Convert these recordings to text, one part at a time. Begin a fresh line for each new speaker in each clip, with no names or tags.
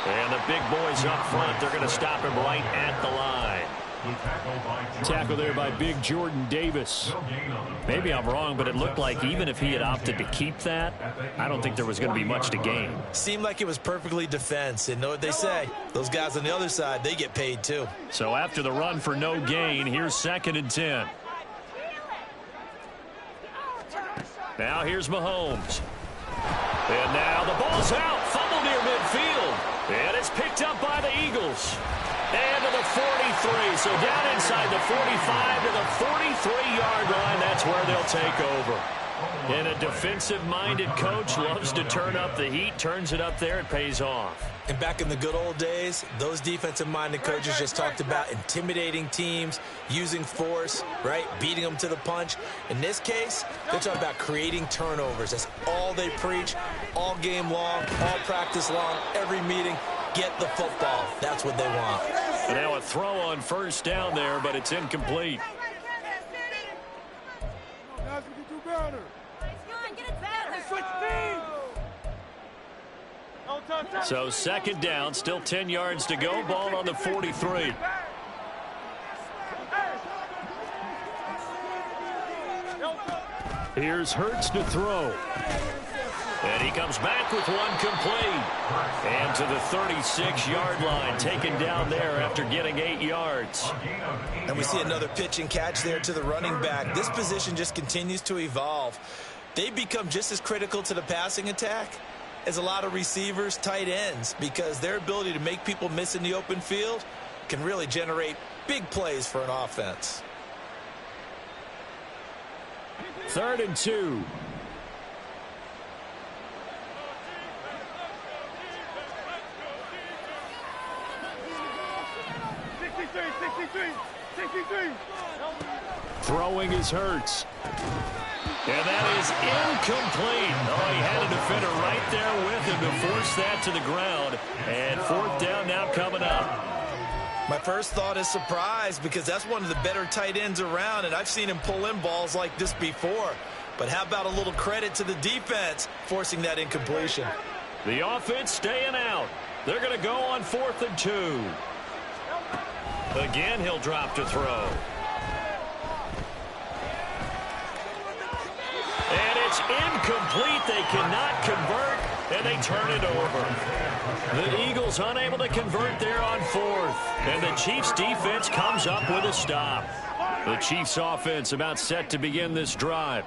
And the big boys up front, they're going to stop him right at the line.
Tackle there by big Jordan Davis.
Maybe I'm wrong, but it looked like even if he had opted to keep that, I don't think there was going to be much to gain.
Seemed like it was perfectly defense. And know what they say, those guys on the other side, they get paid too.
So after the run for no gain, here's 2nd and 10. Now here's Mahomes. And now the ball's out. Fumble near midfield. And it's picked up by the Eagles. And to the 43. So down inside the 45 to the 43-yard line. That's where they'll take over. And a defensive-minded coach loves to turn up the heat, turns it up there, it pays off.
And back in the good old days, those defensive-minded coaches just talked about intimidating teams, using force, right, beating them to the punch. In this case, they're talking about creating turnovers. That's all they preach, all game long, all practice long, every meeting. Get the football. That's what they want.
And now a throw on 1st down there, but it's incomplete. So 2nd down, still 10 yards to go. Ball on the 43. Here's Hurts to throw. And he comes back with one complete. And to the 36-yard line, taken down there after getting 8 yards.
And we see another pitch and catch there to the running back. This position just continues to evolve. They become just as critical to the passing attack as a lot of receivers, tight ends, because their ability to make people miss in the open field can really generate big plays for an offense.
3rd and 2. Throwing is Hurts.
And that is incomplete. Oh, he had a defender right there with him to force that to the ground. And 4th down now coming up.
My first thought is surprise, because that's one of the better tight ends around, and I've seen him pull in balls like this before. But how about a little credit to the defense forcing that incompletion?
The offense staying out. They're going to go on 4th and 2. Again, he'll drop to throw. And it's incomplete. They cannot convert, and they turn it over. The Eagles unable to convert there on 4th. And the Chiefs' defense comes up with a stop. The Chiefs' offense about set to begin this drive.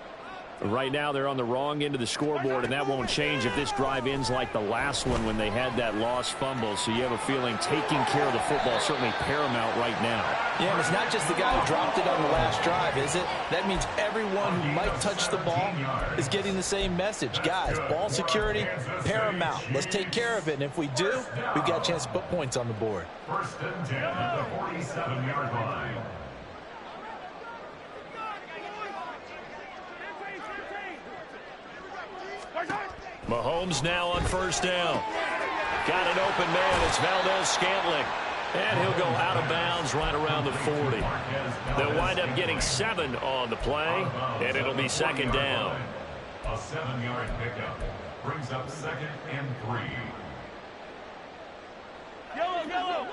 Right now they're on the wrong end of the scoreboard, and that won't change if this drive ends like the last one when they had that lost fumble. So you have a feeling taking care of the football is certainly paramount right now.
Yeah, and it's not just the guy who dropped it on the last drive, is it? That means everyone who might touch the ball is getting the same message. Guys, ball security, paramount. Let's take care of it, and if we do, we've got a chance to put points on the board.
1st and 10 at the 47-yard line.
Mahomes now on 1st down. Got an open man. It's Valdez-Scantling. And he'll go out of bounds right around the 40. They'll wind up getting 7 on the play, and it'll be 2nd down.
A 7-yard pickup brings up 2nd and 3.
Yellow.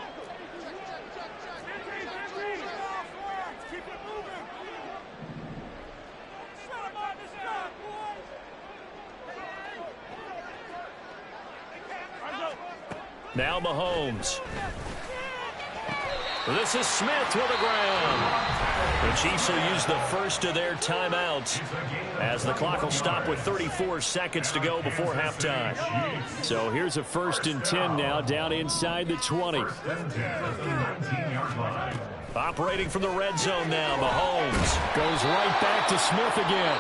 Now Mahomes. This is Smith with the ground. The Chiefs will use the first of their timeouts as the clock will stop with 34 seconds to go before halftime.
So here's a 1st and 10 now down inside the 20.
Operating from the red zone now, Mahomes
goes right back to Smith again.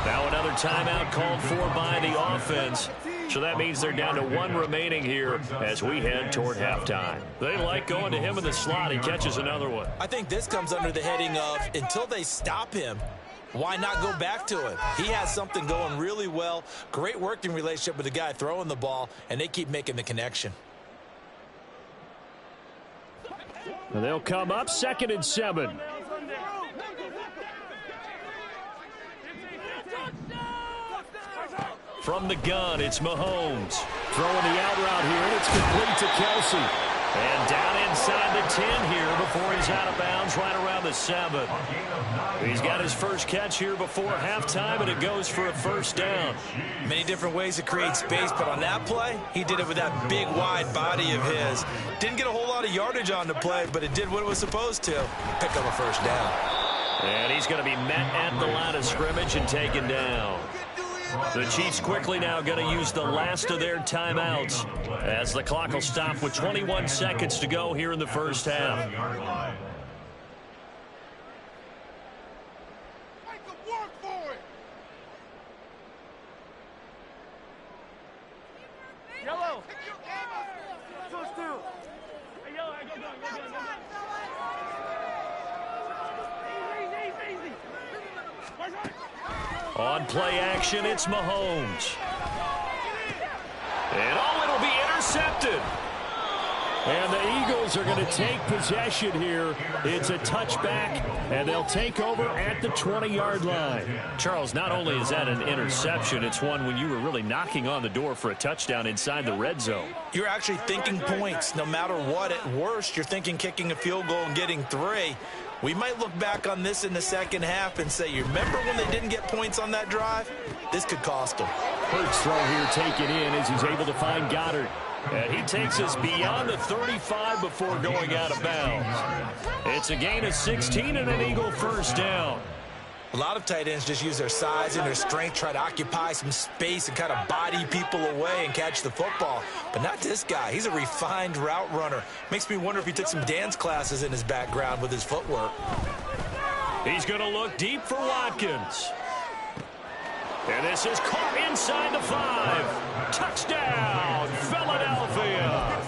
Now another timeout called for by the offense. So that means they're down to 1 remaining here as we head toward halftime. They like going to him in the slot. He catches another one.
I think this comes under the heading of, until they stop him, why not go back to him? He has something going really well. Great working relationship with the guy throwing the ball, and they keep making the connection.
And they'll come up 2nd and 7.
From the gun, it's Mahomes.
Throwing the out route here, and it's complete to Kelsey.
And down inside the 10 here before he's out of bounds right around the 7. He's got his first catch here before halftime, and it goes for a first down.
Many different ways to create space, but on that play, he did it with that big, wide body of his. Didn't get a whole lot of yardage on the play, but it did what it was supposed to. Pick up a first down.
And he's going to be met at the line of scrimmage and taken down. The Chiefs quickly now going to use the last of their timeouts as the clock will stop with 21 seconds to go here in the first half.
Yellow.
On play action, it's Mahomes. And it'll be intercepted.
And the Eagles are going to take possession here. It's a touchback, and they'll take over at the 20-yard line.
Charles, not only is that an interception, it's one when you were really knocking on the door for a touchdown inside the red zone.
You're actually thinking points. No matter what, at worst, you're thinking kicking a field goal and getting 3. We might look back on this in the second half and say, you remember when they didn't get points on that drive? This could cost them.
Hurts throw here taken in as he's able to find Goddard.
And he takes us beyond the 35 before going out of bounds. It's a gain of 16 and an Eagle first down.
A lot of tight ends just use their size and their strength, try to occupy some space and kind of body people away and catch the football. But not this guy. He's a refined route runner. Makes me wonder if he took some dance classes in his background with his footwork.
He's going to look deep for Watkins. And this is caught inside the 5. Touchdown, Philadelphia.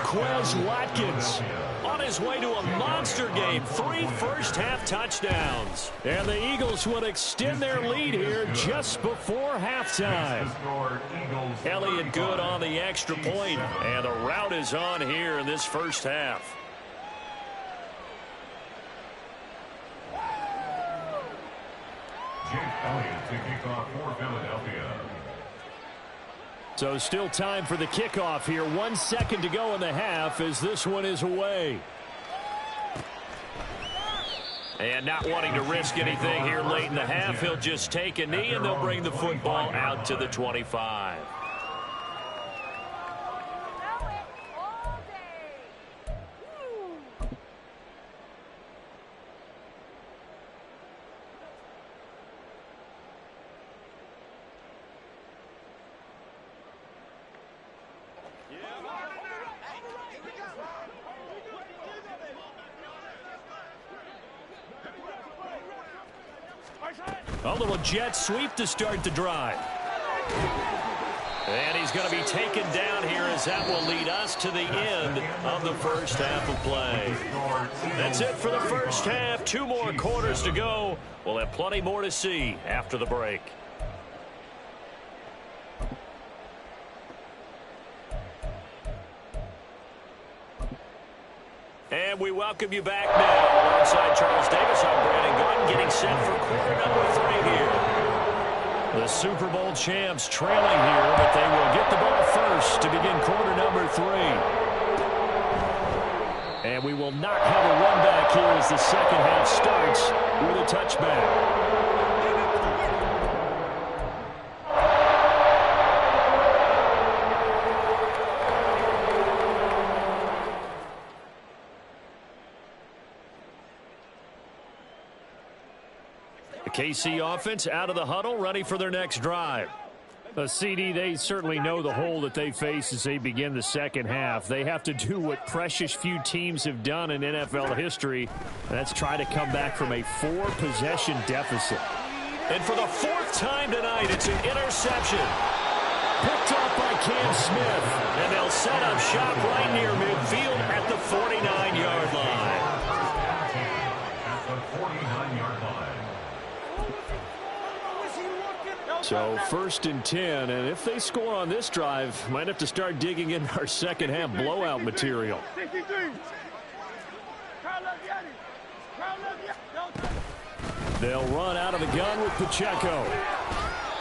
Quez Watkins on his way to a monster game. 3 first-half touchdowns.
And the Eagles will extend their lead here just before halftime.
Elliott good on the extra point, and the route is on here in this first half.
Jake Elliott to kick off for Philadelphia.
So still time for the kickoff here. 1 second to go in the half as this one is away.
And not wanting to risk anything here late in the half, he'll just take a knee and they'll bring the football out to the 25.
A little jet sweep to start the drive.
And he's going to be taken down here as that will lead us to the end of the first half of play. That's it for the first half. 2 more quarters to go. We'll have plenty more to see after the break. And we welcome you back now. Alongside Charles Davis, I'm Brandon Gordon, getting set for quarter number 3 here. The Super Bowl champs trailing here, but they will get the ball first to begin quarter number 3.
And we will not have a run back here as the second half starts with a touchback. KC offense out of the huddle, ready for their next drive. CD, they certainly know the hole that they face as they begin the second half. They have to do what precious few teams have done in NFL history, and that's try to come back from a 4-possession deficit.
And for the 4th time tonight, it's an interception.
Picked off by Cam Smith.
And they'll set up shop right near midfield at the 49-yard line.
At the 49-yard line.
So 1st and 10, and if they score on this drive, might have to start digging in our second half blowout material. They'll run out of the gun with Pacheco.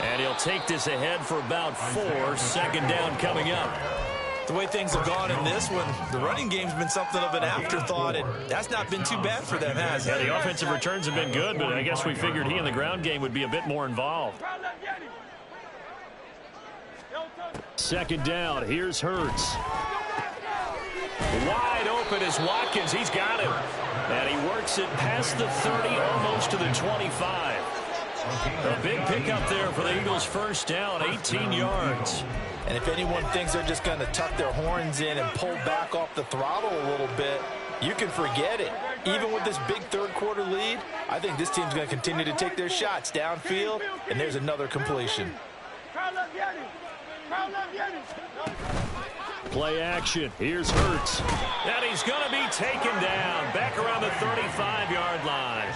And he'll take this ahead for about 4. Second down coming up.
The way things have gone in this one, the running game's been something of an afterthought, and that's not been too bad for them, has it?
Yeah, the offensive returns have been good, but I guess we figured he in the ground game would be a bit more involved.
Second down. Here's Hurts.
Wide open is Watkins. He's got him. And he works it past the 30, almost to the 25. A big pickup there for the Eagles' first down, 18 yards.
And if anyone thinks they're just going to tuck their horns in and pull back off the throttle a little bit, you can forget it. Even with this big third-quarter lead, I think this team's going to continue to take their shots downfield, and there's another completion.
Play action. Here's Hurts.
And he's going to be taken down back around the 35-yard line.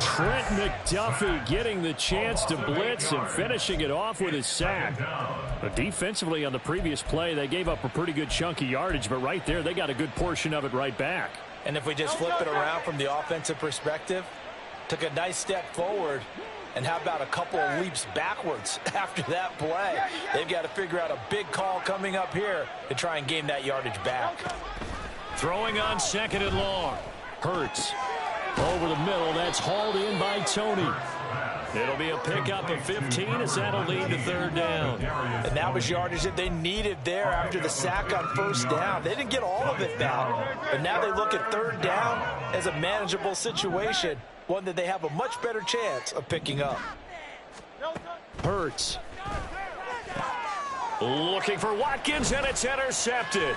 Trent McDuffie getting the chance to blitz and finishing it off with his sack. But defensively on the previous play, they gave up a pretty good chunk of yardage, but right there, they got a good portion of it right back.
And if we just flip it around from the offensive perspective, took a nice step forward, and how about a couple of leaps backwards after that play? They've got to figure out a big call coming up here to try and gain that yardage back.
Throwing on second and long.
Hurts. Over the middle, that's hauled in by Tony.
It'll be a pickup of 15 as that'll lead to third down.
And that was yardage that they needed there after the sack on first down. They didn't get all of it back, but now they look at third down as a manageable situation, one that they have a much better chance of picking up.
Hurts.
Looking for Watkins, and it's intercepted.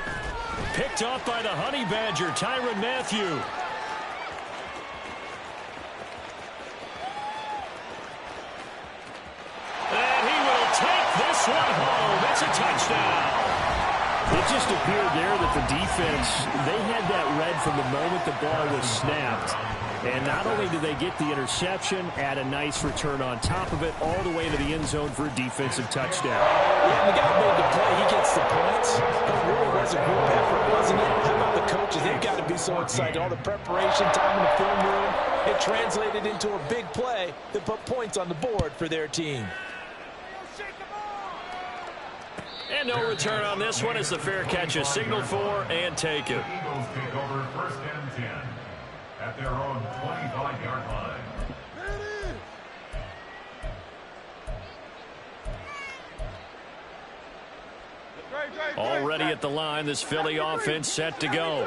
Picked off by the Honey Badger, Tyrann Mathieu. And he will take this one home. It's a touchdown.
It just appeared there that the defense, they had that read from the moment the ball was snapped. And not only did they get the interception, add a nice return on top of it, all the way to the end zone for a defensive touchdown.
Yeah, the guy made the play. He gets the points. It really was a group effort, wasn't it? How about the coaches? They've got to be so excited. All the preparation, time in the film room, it translated into a big play that put points on the board for their team.
And no return on this one as the fair catch is signaled for and taken.
The Eagles take over first and 10 at their own 25-yard line.
Already at the line, this Philly offense set to go.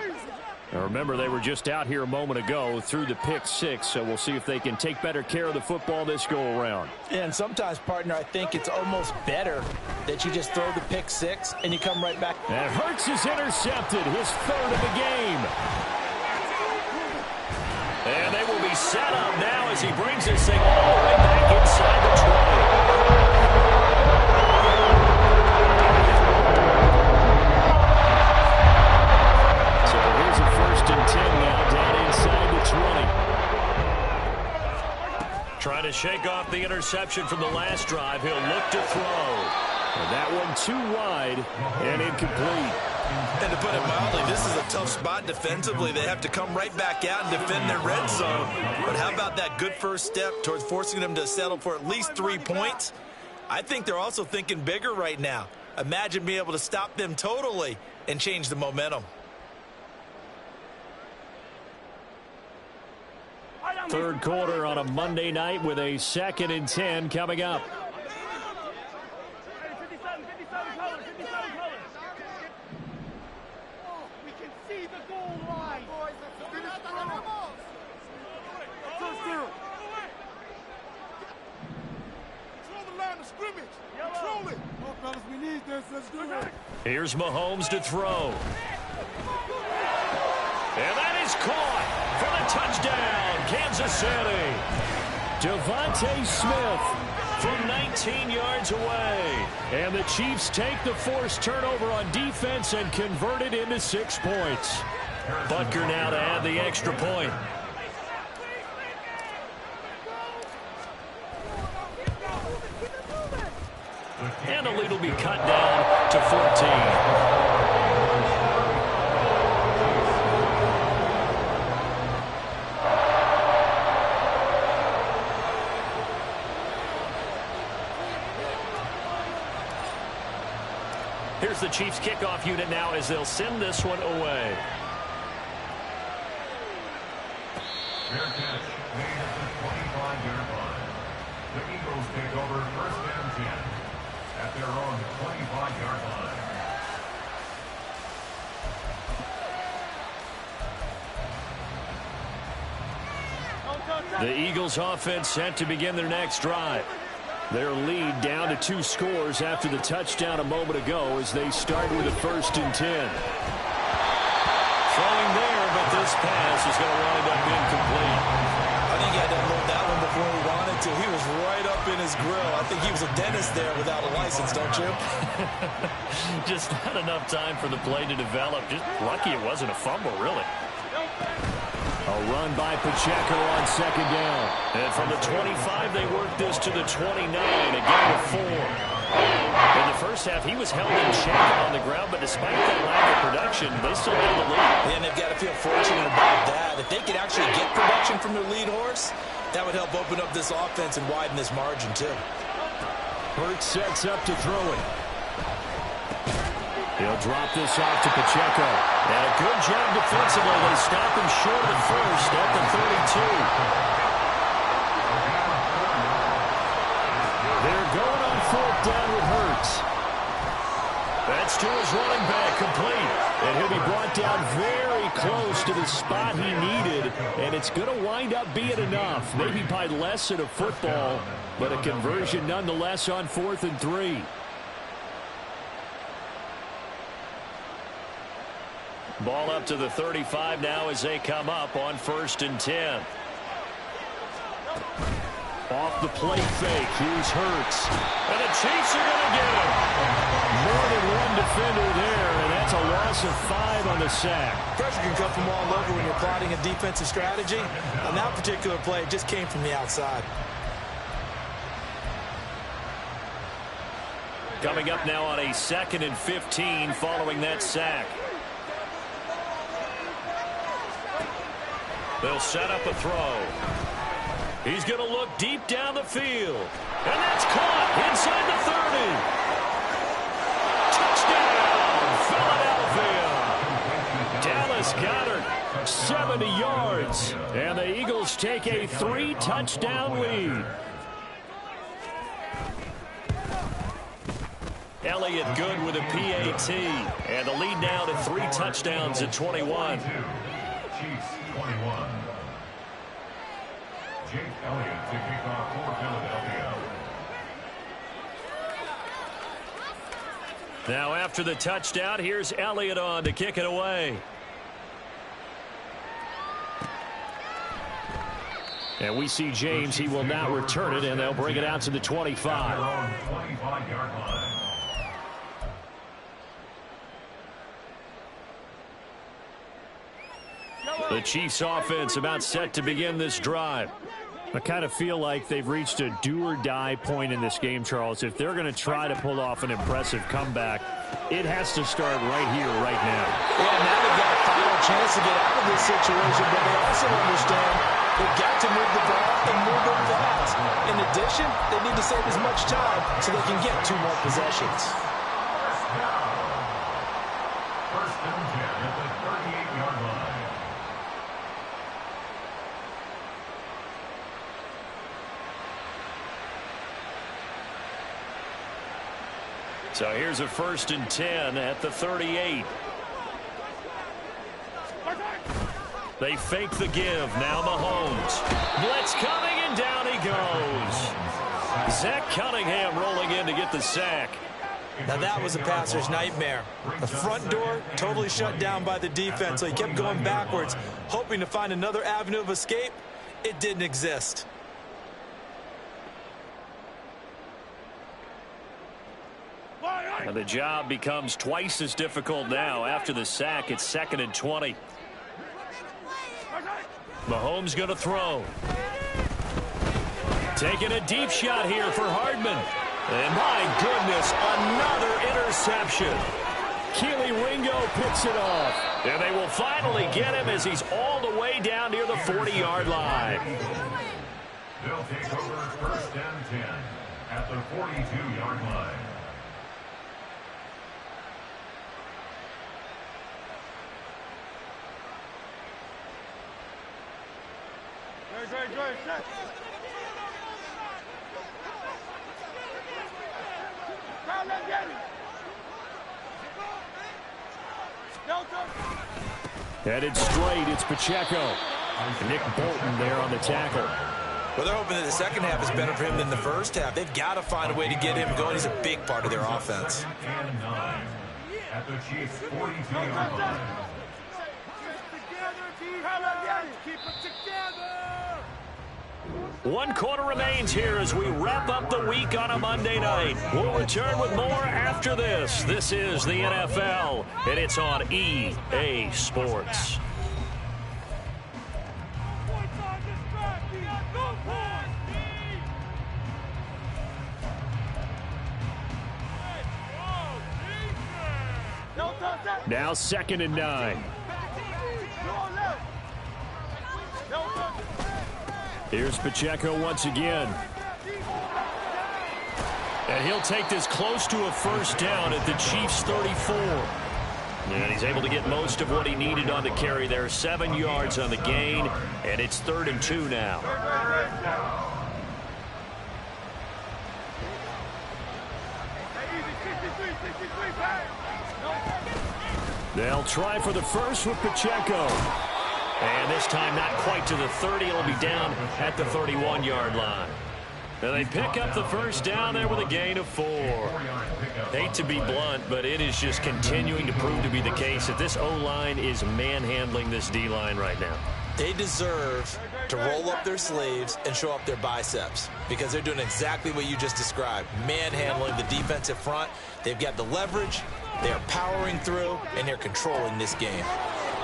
Now remember, they were just out here a moment ago through the pick six, so we'll see if they can take better care of the football this go-around.
And sometimes, partner, I think it's almost better that you just throw the pick six and you come right back.
And Hurts is intercepted, his third of the game.
And they will be set up now as he brings this thing all the way back inside the 20.
So here's a 1st and 10 now down inside the 20.
Trying to shake off the interception from the last drive. He'll look to throw.
And that one too wide and incomplete.
And to put it mildly, this is a tough spot defensively. They have to come right back out and defend their red zone. But how about that good first step towards forcing them to settle for at least 3 points? I think they're also thinking bigger right now. Imagine being able to stop them totally and change the momentum.
Third quarter on a Monday night with a 2nd and 10 coming up.
Here's Mahomes to throw. And that is caught for the touchdown, Kansas City.
Devontae Smith
From 19 yards away.
And the Chiefs take the forced turnover on defense and convert it into 6 points.
Butker now to add the extra point. And the lead will be cut down to 14. the Chiefs kickoff unit now as they'll send this one away.
Fair catch made at the 25-yard line. The Eagles take over first and 10 at their own 25-yard line.
The Eagles offense set to begin their next drive. Their lead down to 2 scores after the touchdown a moment ago as they start with a 1st and 10.
Throwing there, but this pass is going to wind up incomplete.
I think he had to unload that one before he wanted to. He was right up in his grill. I think he was a dentist there without a license, don't you?
Just not enough time for the play to develop. Just lucky it wasn't a fumble, really.
A run by Pacheco on 2nd down.
And from the 25, they worked this to the 29, a gain of 4. In the first half, he was held in check on the ground, but despite that lack of production, they still have the lead.
And they've got to feel fortunate about that. If they could actually get production from their lead horse, that would help open up this offense and widen this margin, too.
Hurts sets up to throw it. He'll drop this off to Pacheco.
And a good job defensively. They stop him short of first at the 32.
They're going on 4th down with Hurts.
That's to his running back, complete.
And he'll be brought down very close to the spot he needed. And it's going to wind up being enough. Maybe by less than a football, but a conversion nonetheless on 4th and 3.
Ball up to the 35 now as they come up on 1st and 10.
Off the play fake. Here's Hurts.
And the Chiefs are going to get him.
More than one defender there, and that's a loss of 5 on the sack.
Pressure can come from all over when you're plotting a defensive strategy. On that particular play, it just came from the outside.
Coming up now on a 2nd and 15 following that sack. They'll set up a throw. He's going to look deep down the field. And that's caught inside the 30. Touchdown, Philadelphia. Dallas Goedert, 70 yards. And the Eagles take a 3-touchdown lead. Elliott good with a PAT. And the lead now to 3 touchdowns at 21.
Chiefs 21. Jake Elliott to kick off for Philadelphia.
Now after the touchdown, here's Elliott on to kick it away.
And we see James. He will not return it, and they'll bring it out to the 25.
25-yard line.
The Chiefs offense about set to begin this drive.
I kind of feel like they've reached a do-or-die point in this game, Charles. If they're going to try to pull off an impressive comeback, it has to start right here, right now.
Yeah, now they've got a final chance to get out of this situation, but they also understand they've got to move the ball and move it fast. In addition, they need to save as much time so they can get 2 more possessions.
First and 10 at the 38-yard line.
So here's a 1st and 10 at the 38. They fake the give. Now Mahomes. Blitz coming, and down he goes. Zach Cunningham rolling in to get the sack.
Now that was a passer's nightmare. The front door totally shut down by the defense, so he kept going backwards, hoping to find another avenue of escape. It didn't exist.
And the job becomes twice as difficult now. After the sack, it's 2nd and 20. Mahomes going to throw. Taking a deep shot here for Hardman. And my goodness, another interception. Keely Ringo picks it off. And they will finally get him as he's all the way down near the 40-yard line.
They'll take over 1st and 10 at the 42-yard line.
Headed straight, it's Pacheco. Nick Bolton there on the tackle.
Well, they're hoping that the second half is better for him than the first half. They've got to find a way to get him going. He's a big part of their offense.
And 9 at the Chiefs' 42-yard line.
Keep it together.
One quarter remains here as we wrap up the week on a Monday night. We'll return with more after this. This is the NFL, and it's on EA Sports.
Now 2nd and 9. Here's Pacheco once again.
And he'll take this close to a first down at the Chiefs' 34. And he's able to get most of what he needed on the carry there. 7 yards on the gain, and it's 3rd and 2 now.
They'll try for the first with Pacheco.
And this time not quite to the 30. It'll be down at the 31-yard line. And they pick up the first down there with a gain of 4. Hate to be blunt, but it is just continuing to prove to be the case that this O-line is manhandling this D-line right now.
They deserve to roll up their sleeves and show up their biceps because they're doing exactly what you just described, manhandling the defensive front. They've got the leverage, they're powering through, and they're controlling this game.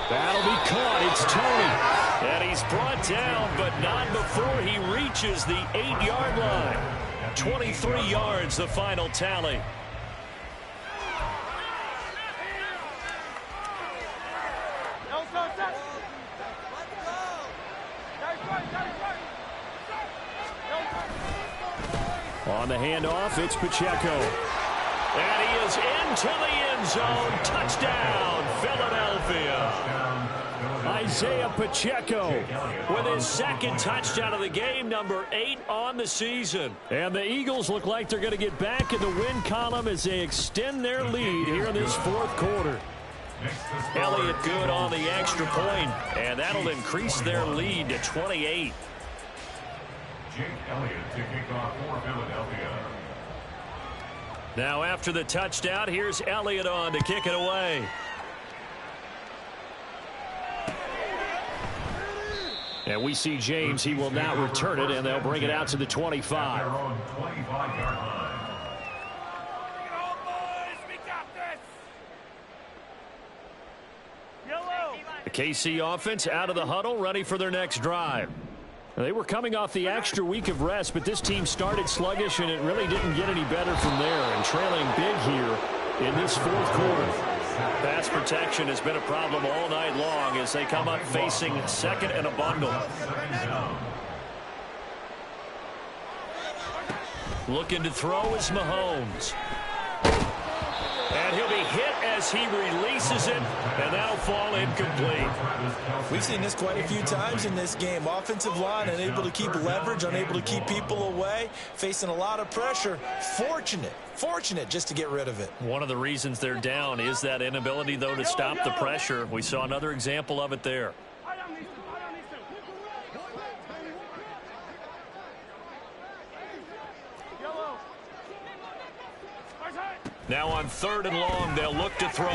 That'll be caught. It's Tony.
And he's brought down, but not before he reaches the 8-yard line. 23 yards, the final tally.
On the handoff, it's Pacheco.
And he is into the end zone. Touchdown, Philadelphia.
Isaiah Pacheco
With his second touchdown of the game, number 8 on the season.
And the Eagles look like they're going to get back in the win column as they extend their lead here in this 4th quarter.
Elliott good on the extra point, and that'll increase their lead to 28.
Jake Elliott to kick off for Philadelphia.
Now after the touchdown, here's Elliott on to kick it away.
And we see James. He will now return it, and they'll bring it out to the 25.
Their own 25-yard line.
The KC offense out of the huddle, ready for their next drive.
They were coming off the extra week of rest, but this team started sluggish, and it really didn't get any better from there. And trailing big here in this 4th quarter.
Pass protection has been a problem all night long as they come up facing 2nd and a bundle. Looking to throw is Mahomes. And he'll be hit as he releases it, and that'll fall incomplete.
We've seen this quite a few times in this game. Offensive line unable to keep leverage, unable to keep people away, facing a lot of pressure. Fortunate just to get rid of it.
One of the reasons they're down is that inability, though, to stop the pressure. We saw another example of it there. Now on 3rd and long, they'll look to throw.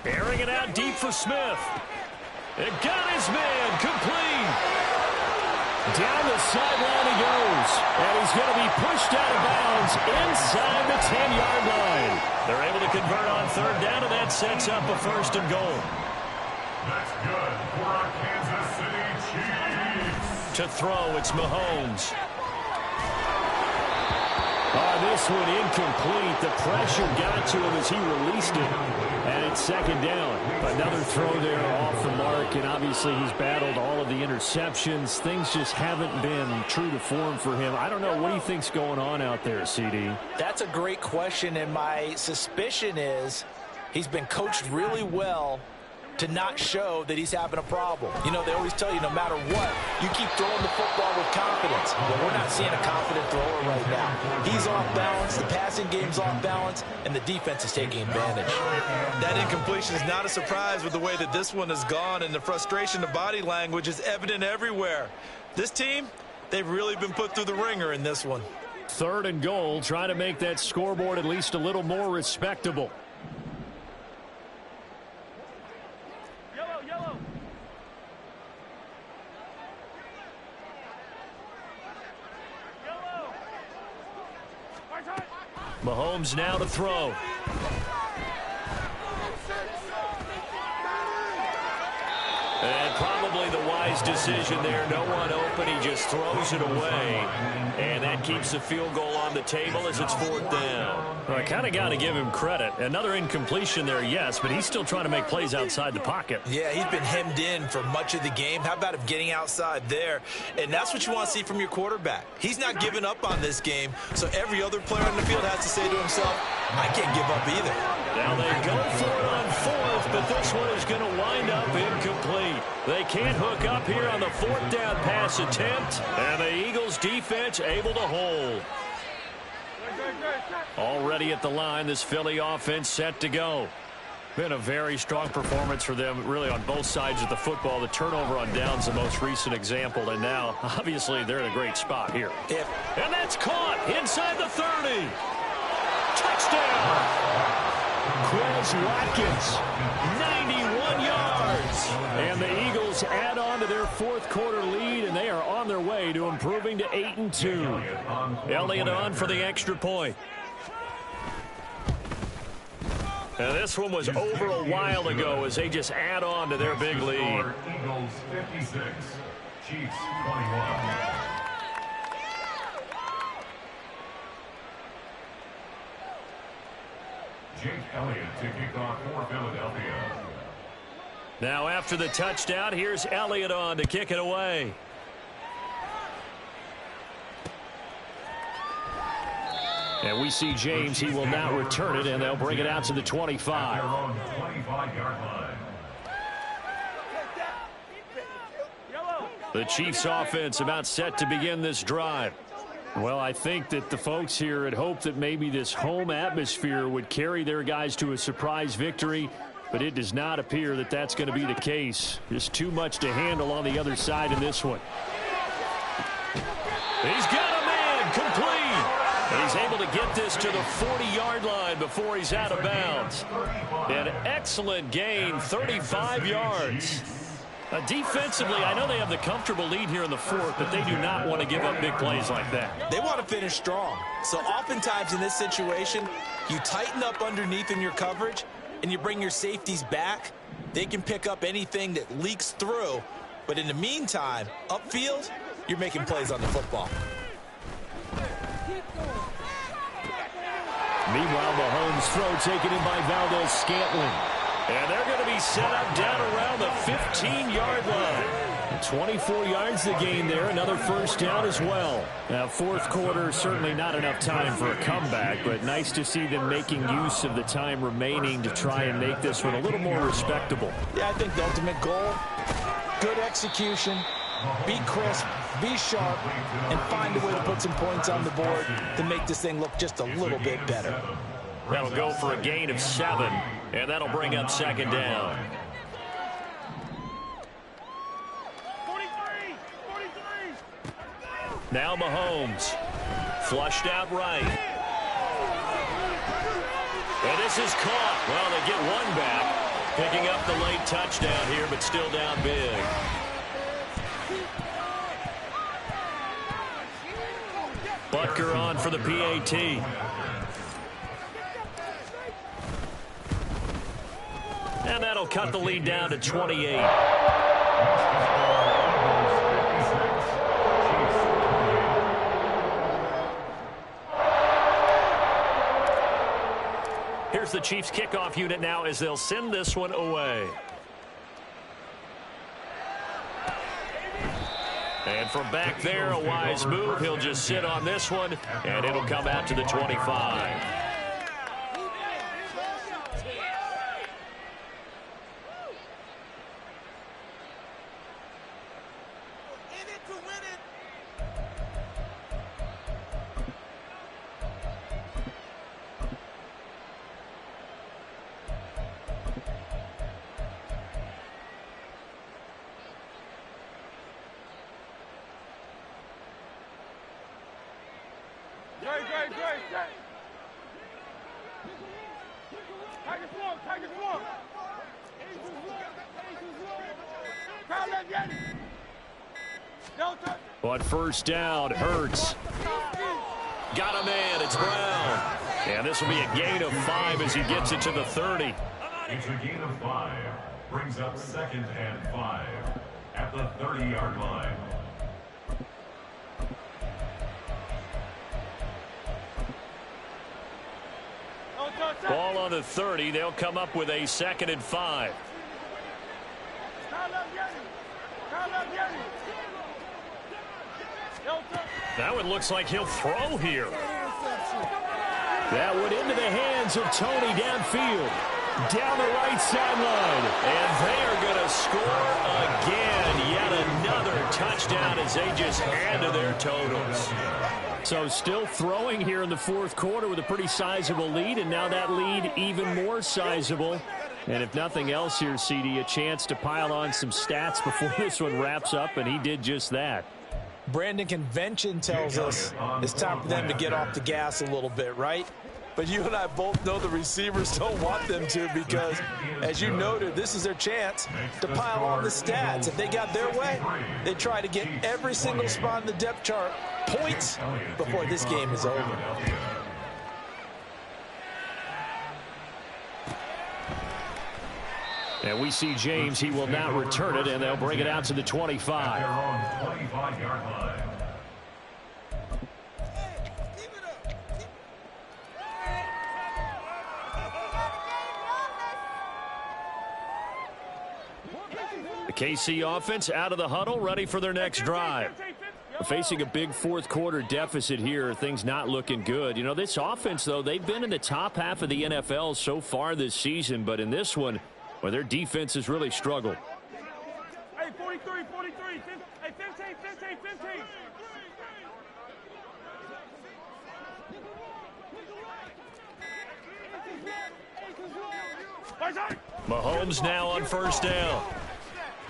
Airing it out deep for Smith. It got his man complete.
Down the sideline he goes. And he's going to be pushed out of bounds inside the 10-yard line.
They're able to convert on 3rd down, and that sets up a 1st and goal.
That's good for our Kansas City Chiefs.
To throw, it's Mahomes.
This one incomplete. The pressure got to him as he released it. And it's 2nd down. Another throw there off the mark. And obviously he's battled all of the interceptions. Things just haven't been true to form for him. I don't know. What do you think's going on out there, CD?
That's a great question. And my suspicion is he's been coached really well
to not show that he's having a problem. You know, they always tell you no matter what, you keep throwing the football with confidence. Well, we're not seeing a confident thrower right now. He's off balance, the passing game's off balance, and the defense is taking advantage.
That incompletion is not a surprise with the way that this one has gone, and the frustration, the body language is evident everywhere. This team, they've really been put through the ringer in this one.
3rd and goal, trying to make that scoreboard at least a little more respectable.
Yellow.
Mahomes now to throw. And probably the wise decision there. No one open. He just throws it away. And that keeps the field goal on the table as it's 4th down. Well, I kind of got to give him credit. Another incompletion there, yes, but he's still trying to make plays outside the pocket.
Yeah, he's been hemmed in for much of the game. How about him getting outside there? And that's what you want to see from your quarterback. He's not giving up on this game, so every other player on the field has to say to himself, I can't give up either.
Now they go for it on 4th, but this one is going to wind up incomplete. They can't hook up here on the 4th down pass attempt, and the Eagles defense able to hold. Already at the line, this Philly offense set to go. Been a very strong performance for them, really, on both sides of the football. The turnover on downs, the most recent example, and now, obviously, they're in a great spot here.
And
that's caught inside the 30. Touchdown! Chris Watkins, 91 yards. And the Eagles add on to their 4th quarter lead, and they are on their way to improving to 8-2. Elliott on for the extra point. And this one was over a while ago as they just add on to their big lead.
Eagles 56, Chiefs 21. Jake Elliott to kick off for Philadelphia.
Now after the touchdown, here's Elliott on to kick it away. And we see James. He will now return it, and they'll bring it out to the 25.
Their own 25-yard line.
The Chiefs offense about set to begin this drive. Well, I think that the folks here had hoped that maybe this home atmosphere would carry their guys to a surprise victory, but it does not appear that that's going to be the case. Just too much to handle on the other side in this one. He's got a man complete. And he's able to get this to the 40-yard line before he's out of bounds. An excellent gain, 35 yards. Defensively, I know they have the comfortable lead here in the 4th, but they do not want to give up big plays like that.
they want to finish strong. So oftentimes in this situation, you tighten up underneath in your coverage, and you bring your safeties back. They can pick up anything that leaks through. But in the meantime, upfield, you're making plays on the football.
Meanwhile, Mahomes' throw taken in by Valdez-Scantling. And they're going to be set up down around the 15-yard line. 24 yards the gain there. Another first down as well. Now, 4th quarter, certainly not enough time for a comeback, but nice to see them making use of the time remaining to try and make this one a little more respectable.
Yeah, I think the ultimate goal, good execution, be crisp, be sharp, and find a way to put some points on the board to make this thing look just a little bit better.
That'll go for a gain of 7, and that'll bring up 2nd down.
43.
Now Mahomes, flushed out right. And this is caught. Well, they get one back, picking up the late touchdown here, but still down big. Butker on for the PAT. And that'll cut the lead down to 28. Here's the Chiefs kickoff unit now as they'll send this one away. And from back there, a wise move. He'll just sit on this one, and it'll come out to the 25.
Great. Tiger swamp.
On first down, Hurts.
Got a man. It's Brown. And this will be a gain of 5 as he gets it to the 30.
It's a gain of 5. Brings up 2nd and 5 at the 30-yard line.
Ball on the 30. They'll come up with a 2nd and 5. That one looks like he'll throw here.
That went into the hands of Tony downfield. Down the right sideline.
And they are going to score again. Yet another touchdown as they just add to their totals.
So still throwing here in the fourth quarter with a pretty sizable lead, and now that lead even more sizable. And if nothing else here, CD, a chance to pile on some stats before this one wraps up, and he did just that.
Brandon, convention tells us it's time for them to get off the gas a little bit, right? But you and I both know the receivers don't want them to because, as you noted, this is their chance to pile on the stats. If they got their way, they try to get every single spot in the depth chart points before this game is over.
And we see James. He will not return it, and they'll bring it out to the 25.
They're on the 25-yard line.
The KC offense out of the huddle, ready for their next drive. We're facing a big fourth quarter deficit here. Things not looking good. You know, this offense, though, they've been in the top half of the NFL so far this season, but in this one, well, their defense has really struggled.
Hey, 43. Hey, 15.
Mahomes now on first down.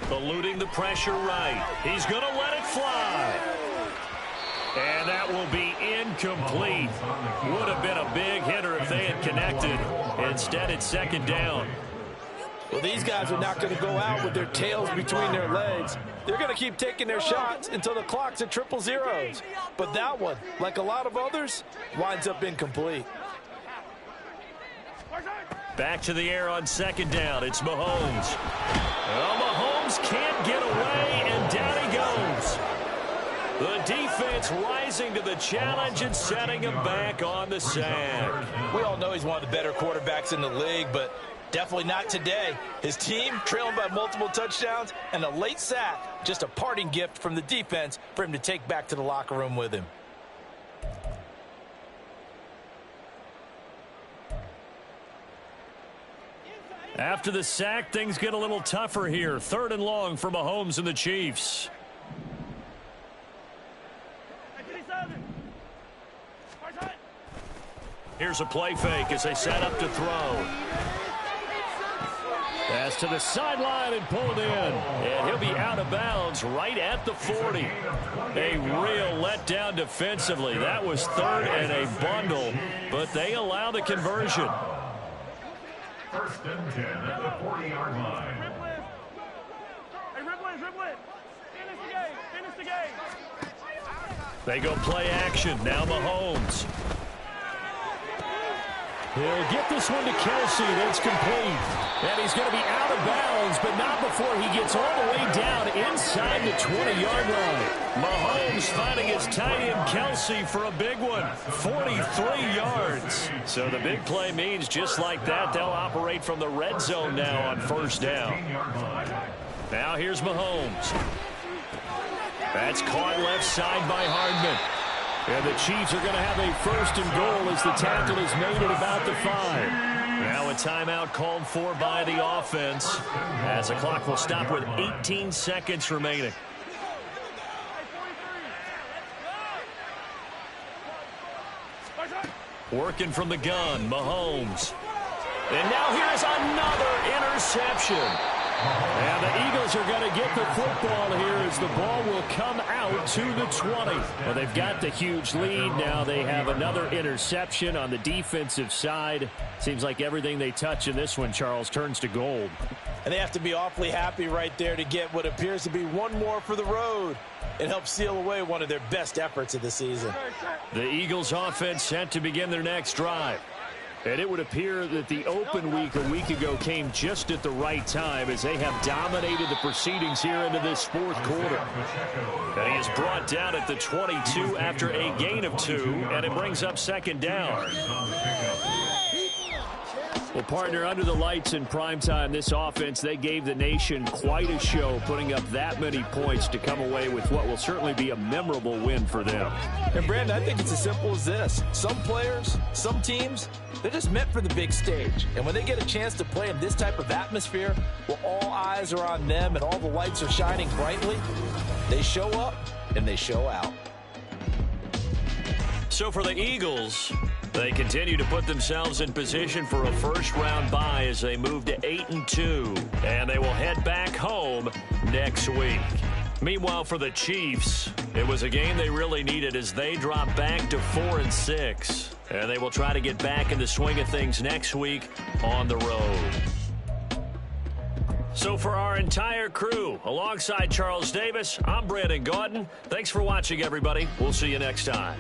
Eluding the pressure right. He's going to let it fly. And that will be incomplete. Would have been a big hitter if they had connected. Instead, it's 2nd down.
Well, these guys are not going to go out with their tails between their legs. They're going to keep taking their shots until the clock's at 000. But that one, like a lot of others, winds up incomplete.
Back to the air on 2nd down. It's Mahomes. Well, Mahomes can't get away, and down he goes. The defense rising to the challenge and setting him back on the sack.
We all know he's one of the better quarterbacks in the league, but definitely not today. His team trailing by multiple touchdowns and a late sack. Just a parting gift from the defense for him to take back to the locker room with him.
After the sack, things get a little tougher here. 3rd and long for Mahomes and the Chiefs. Here's a play fake as they set up to throw. Pass to the sideline and pulled in. And he'll be out of bounds right at the 40. A real letdown defensively. That was 3rd and a bundle, but they allow the conversion.
1st and 10 at the 40-yard line.
Hey, dribble it. Finish the game.
They go play action. Now Mahomes. He'll get this one to Kelsey. That's complete. And he's going to be out of bounds, but not before he gets all the way down inside the 20-yard line. Mahomes finding his tight end Kelsey for a big one. 43 yards. So the big play means just like that, they'll operate from the red zone now on 1st down. Now here's Mahomes. That's caught left side by Hardman. And the Chiefs are going to have a 1st and goal as the tackle is made at about the 5. Now a timeout called for by the offense as the clock will stop with 18 seconds remaining. Working from the gun, Mahomes. And now here's another interception.
And the Eagles are going to get the football here as the ball will come out to the 20. Well, they've got the huge lead. Now they have another interception on the defensive side. Seems like everything they touch in this one, Charles, turns to gold.
And they have to be awfully happy right there to get what appears to be one more for the road. It helps seal away one of their best efforts of the season.
The Eagles offense set to begin their next drive. And it would appear that the open week a week ago came just at the right time as they have dominated the proceedings here into this fourth quarter.
And he is brought down at the 22 after a gain of 2, and it brings up second down.
Well, partner, under the lights in primetime, this offense, they gave the nation quite a show, putting up that many points to come away with what will certainly be a memorable win for them.
And, Brandon, I think it's as simple as this. Some players, some teams, they're just meant for the big stage. And when they get a chance to play in this type of atmosphere, where all eyes are on them and all the lights are shining brightly, they show up and they show out.
So for the Eagles, they continue to put themselves in position for a first-round bye as they move to 8-2, and they will head back home next week. Meanwhile, for the Chiefs, it was a game they really needed as they drop back to 4-6, and they will try to get back in the swing of things next week on the road. So for our entire crew, alongside Charles Davis, I'm Brandon Gaudin. Thanks for watching, everybody. We'll see you next time.